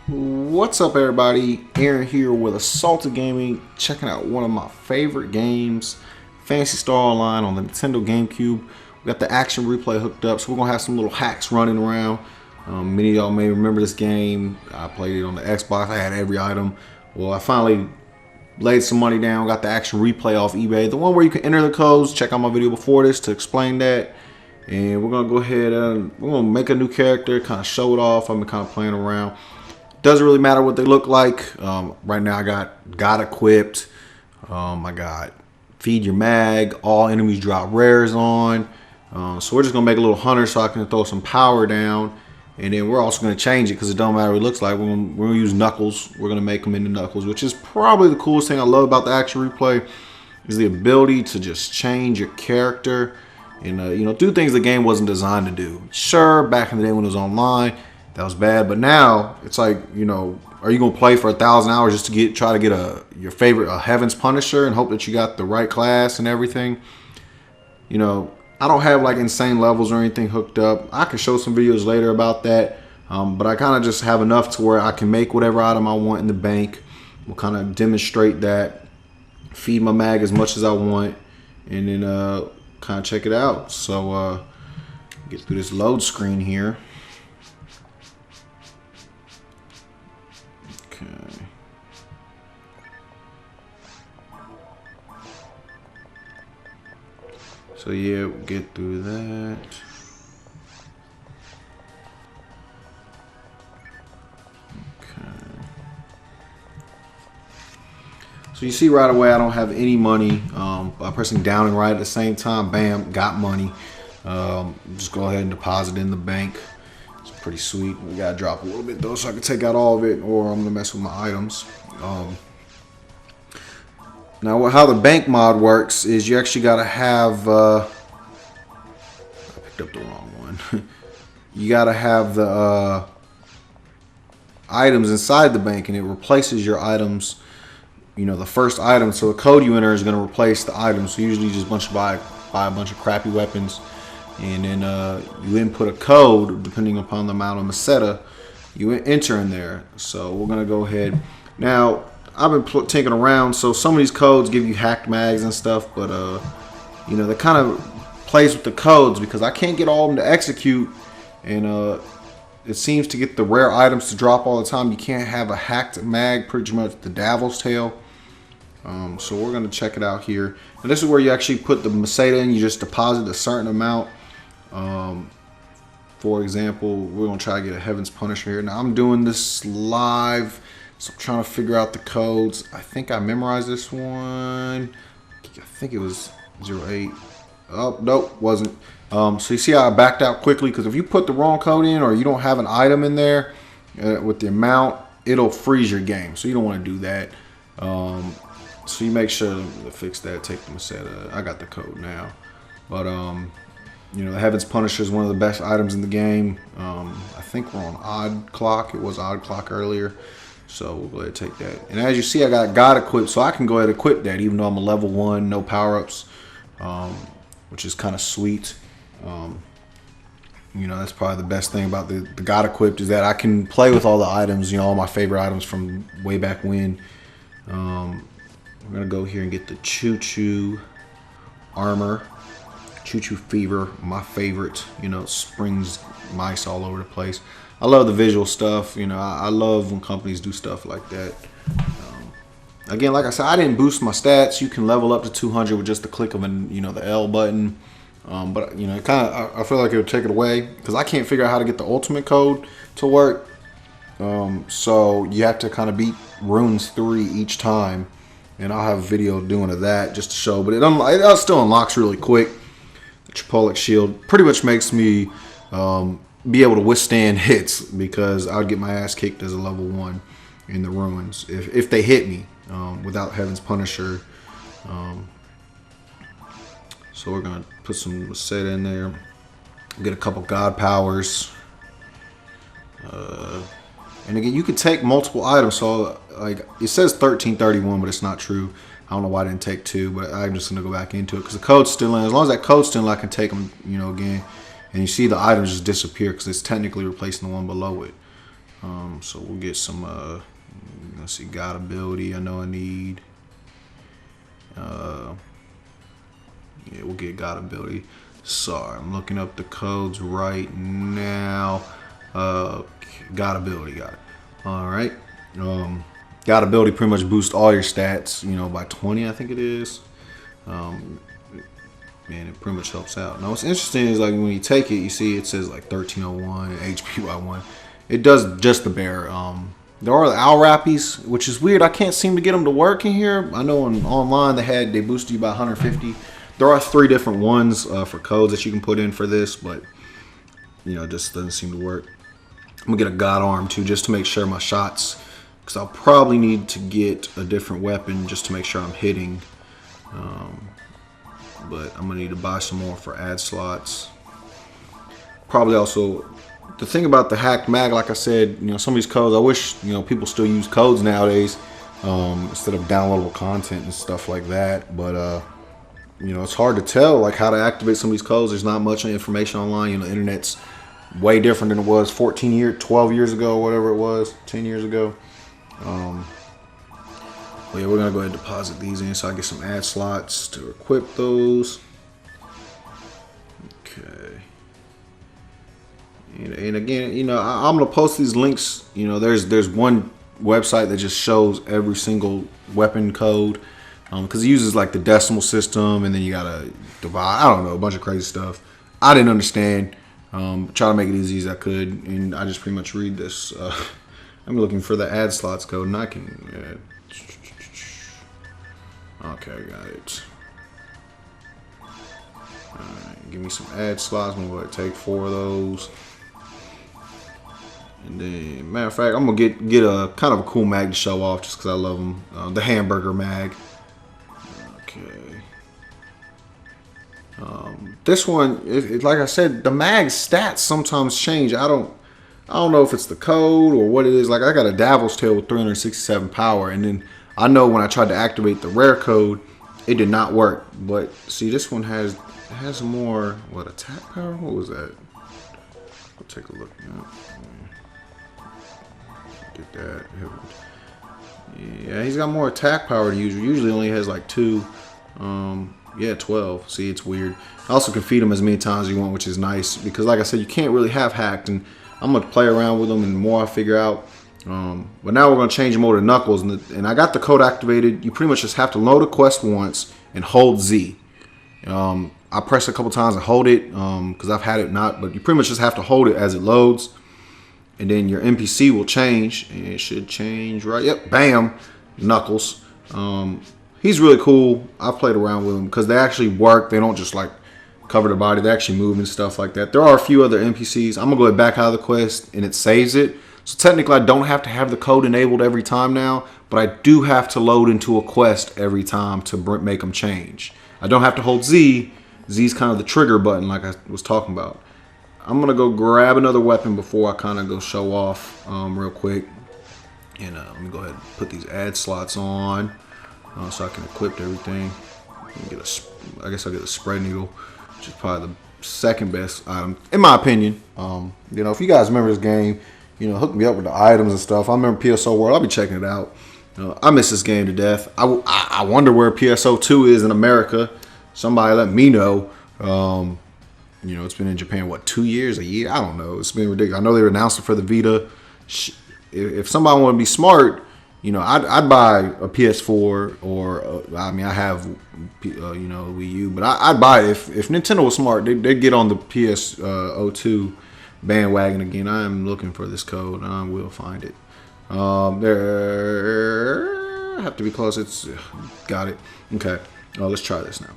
What's up, everybody? Aaron here with Assaulted Gaming, checking out one of my favorite games, Phantasy Star Online on the Nintendo Gamecube. We got the action replay hooked up, so we're gonna have some little hacks running around. Many of y'all may remember this game. I played it on the Xbox. I had every item. Well, I finally laid some money down, got the action replay off eBay, the one where you can enter the codes. Check out my video before this to explain that. And we're gonna go ahead and we're gonna make a new character, kind of show it off. I've been kind of playing around. Doesn't really matter what they look like. Right now I got equipped. I got feed your mag. All enemies drop rares on. So we're just gonna make a little hunter so I can throw some power down. And then we're also gonna change it because it don't matter what it looks like. We're gonna use Knuckles. We're gonna make them into Knuckles, which is probably the coolest thing I love about the action replay is the ability to just change your character and do things the game wasn't designed to do. Sure, back in the day when it was online, that was bad, but now it's like, are you gonna play for 1,000 hours just to try to get your favorite Heaven's Punisher and hope that you got the right class and everything? I don't have like insane levels or anything hooked up. I can show some videos later about that, but I kind of just have enough to where I can make whatever item I want in the bank. We'll kind of demonstrate that, feed my mag as much as I want, and then kind of check it out. So get through this load screen here. Okay. So yeah, we'll get through that. Okay. So you see right away I don't have any money. By pressing down and right at the same time, bam, got money. Just go ahead and deposit in the bank. It's pretty sweet. We gotta drop a little bit though so I can take out all of it, or I'm gonna mess with my items. Now how the bank mod works is you actually gotta have I picked up the wrong one. You gotta have the items inside the bank, and it replaces your items, the first item. So the code you enter is going to replace the item. So usually you just buy a bunch of crappy weapons, and then you input a code depending upon the amount of meseta you enter in there. So we're going to go ahead. Now I've been tinkering around, so some of these codes give you hacked mags and stuff, but they kind of plays with the codes because I can't get all of them to execute, and it seems to get the rare items to drop all the time. You can't have a hacked mag, pretty much the Devil's Tail. So we're going to check it out here. And this is where you actually put the meseta in. You just deposit a certain amount. For example, we're going to try to get a Heaven's Punisher here. Now I'm doing this live, so I'm trying to figure out the codes. I think I memorized this one. I think it was 08. Oh, nope, wasn't. So you see how I backed out quickly, because if you put the wrong code in or you don't have an item in there with the amount, it'll freeze your game. So you don't want to do that. So you make sure to fix that. Take the meseta. I got the code now. But the Heaven's Punisher is one of the best items in the game. I think we're on odd clock. It was odd clock earlier. So we'll go ahead and take that. And as you see, I got God equipped, so I can go ahead and equip that even though I'm a level 1, no power-ups, which is kind of sweet. That's probably the best thing about the God equipped is that I can play with all the items, all my favorite items from way back when. We're going to go here and get the Choo Choo armor. Choo Choo Fever, my favorite. Springs mice all over the place. I love the visual stuff. I love when companies do stuff like that. Again, like I said, I didn't boost my stats. You can level up to 200 with just the click of the L button. But it kind of, I feel like it would take it away because I can't figure out how to get the ultimate code to work. So you have to kind of beat runes 3 each time, and I'll have a video doing of that just to show. But it still unlocks really quick. The Chipolic shield pretty much makes me be able to withstand hits because I would get my ass kicked as a level 1 in the ruins if they hit me without Heaven's Punisher. So we're gonna put some meseta in there, get a couple God powers, and again you can take multiple items. So like it says 1331, but it's not true. I don't know why I didn't take 2, but I'm just gonna go back into it because the code's still in. As long as that code's still in, I can take them, again. And you see the items just disappear because it's technically replacing the one below it. So we'll get some, let's see, God ability. I know I need. Yeah, we'll get God ability. Sorry, I'm looking up the codes right now. God ability, got it. All right. God ability pretty much boosts all your stats, by 20, I think it is. Man, it pretty much helps out. Now, what's interesting is like when you take it, you see it says like 1301 HP by 1. It does just the bare. There are the owl rappies, which is weird. I can't seem to get them to work in here. I know online they boosted you by 150. There are 3 different ones for codes that you can put in for this, but it just doesn't seem to work. I'm gonna get a God arm too, just to make sure my shots, because I'll probably need to get a different weapon just to make sure I'm hitting. But I'm gonna need to buy some more for ad slots. Probably also, the thing about the hacked mag, like I said, some of these codes, I wish people still use codes nowadays instead of downloadable content and stuff like that. But it's hard to tell like how to activate some of these codes. There's not much information online. The internet's way different than it was 12 years ago, whatever it was, 10 years ago. But yeah, we're gonna go ahead and deposit these in so I get some ad slots to equip those. Okay. And again, I'm gonna post these links. There's one website that just shows every single weapon code, because it uses like the decimal system, and then you gotta divide. I don't know, a bunch of crazy stuff. I didn't understand. Try to make it as easy as I could, and I just pretty much read this. I'm looking for the ad slots code, and I can. Okay, I got it. Alright, give me some ad slots. I'm gonna take 4 of those. And then, matter of fact, I'm gonna get a kind of a cool mag to show off just because I love them. The hamburger mag. Okay. This one, like I said, the mag stats sometimes change. I don't know if it's the code or what it is. Like I got a Devil's Tail with 367 power, and then I know when I tried to activate the rare code, it did not work. But see, this one has more attack power. What was that? I'll take a look now. Get that. Yeah, he's got more attack power than usual. Usually only has like 2. Yeah, 12. See, it's weird. I also can feed him as many times as you want, which is nice because, like I said, you can't really have hacked, and I'm gonna play around with them, and the more I figure out. But now we're gonna change him over to Knuckles, and I got the code activated. You pretty much just have to load a quest once and hold Z. I press it a couple times and hold it because I've had it not, but you pretty much just have to hold it as it loads, and then your NPC will change, and it should change right. Yep, bam, Knuckles. He's really cool. I've played around with him because they actually work. They don't just like cover the body. They actually move and stuff like that. There are a few other NPCs. I'm gonna go back out of the quest, and it saves it. So technically, I don't have to have the code enabled every time now, but I do have to load into a quest every time to make them change. I don't have to hold Z. Z's kind of the trigger button, like I was talking about. I'm gonna go grab another weapon before I kind of go show off real quick, and let me go ahead and put these ad slots on so I can equip everything. I guess I'll get a spread needle, which is probably the second best item in my opinion. If you guys remember this game. Hook me up with the items and stuff. I remember PSO World. I'll be checking it out. I miss this game to death. I wonder where PSO 2 is in America. Somebody let me know. It's been in Japan, 2 years, a year? I don't know. It's been ridiculous. I know they were announcing for the Vita. If somebody want to be smart, I'd buy a PS4 or, I have, Wii U. But I'd buy it. If Nintendo was smart, they'd get on the PSO2 bandwagon again. I am looking for this code, and I will find it. There have to be close. It's got it. Okay, let's try this now.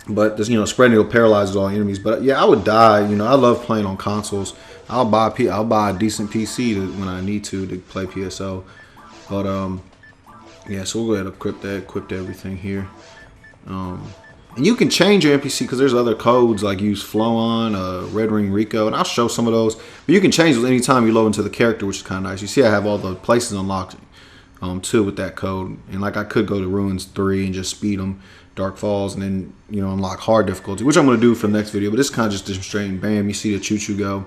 But this, spread needle paralyzes all enemies. But yeah, I would die. I love playing on consoles. I'll buy a decent PC when I need to play PSO. But yeah, so we'll go ahead and equip everything here. And you can change your NPC because there's other codes like use Floon, Red Ring Rico, and I'll show some of those. But you can change those anytime you load into the character, which is kind of nice. You see I have all the places unlocked too with that code. And like I could go to Ruins 3 and just speed them, Dark Falls, and then unlock hard difficulty, which I'm going to do for the next video. But this kind of just demonstrating, bam, you see the choo-choo go.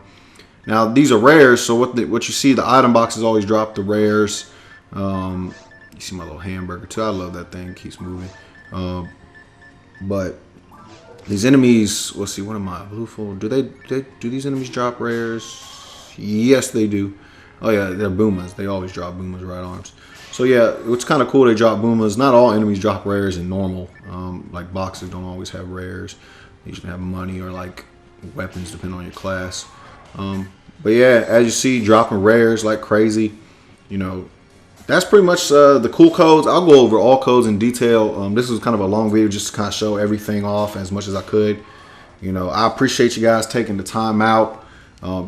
Now these are rares, so what you see, the item boxes always drop the rares. You see my little hamburger too. I love that thing. Keeps moving. But these enemies, let's see. What am I? Bluefold. Do these enemies drop rares? Yes, they do. Oh yeah, they're boomas. They always drop boomas, right arms. So yeah, it's kind of cool they drop boomas. Not all enemies drop rares in normal. Like boxes don't always have rares. They usually have money or like weapons, depending on your class. But yeah, as you see, dropping rares like crazy. You know, that's pretty much the cool codes. I'll go over all codes in detail. This was kind of a long video just to kind of show everything off as much as I could. You know, I appreciate you guys taking the time out.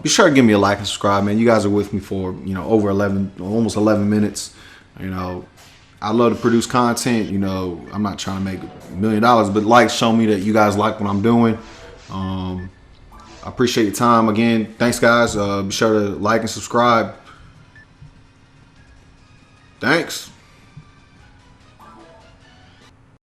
Be sure to give me a like and subscribe, man. You guys are with me for, you know, over almost 11 minutes. You know, I love to produce content. You know, I'm not trying to make $1 million, but like, show me that you guys like what I'm doing. I appreciate your time. Again, thanks, guys. Be sure to like and subscribe. Thanks.